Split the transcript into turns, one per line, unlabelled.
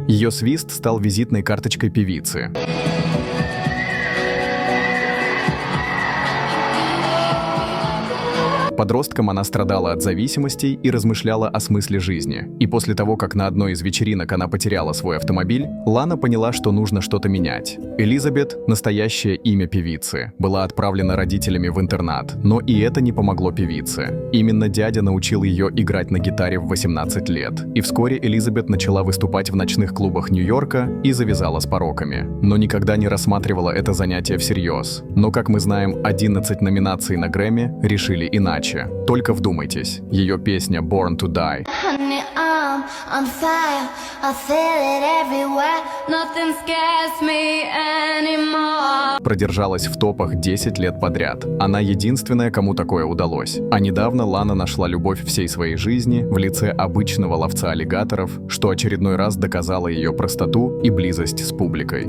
Ее свист стал визитной карточкой певицы. Подростком она страдала от зависимостей и размышляла о смысле жизни. И после того, как на одной из вечеринок она потеряла свой автомобиль, Лана поняла, что нужно что-то менять. Элизабет, настоящее имя певицы, была отправлена родителями в интернат, но и это не помогло певице. Именно дядя научил ее играть на гитаре в 18 лет. И вскоре Элизабет начала выступать в ночных клубах Нью-Йорка и завязала с пороками. Но никогда не рассматривала это занятие всерьез. Но, как мы знаем, 11 номинаций на Грэмми решили иначе. Только вдумайтесь, ее песня «Born to Die»
Honey, I'm on fire. I feel it everywhere. Nothing scares me anymore.
продержалась в топах 10 лет подряд. Она единственная, кому такое удалось. А недавно Лана нашла любовь всей своей жизни в лице обычного ловца аллигаторов, что очередной раз доказало ее простоту и близость с публикой.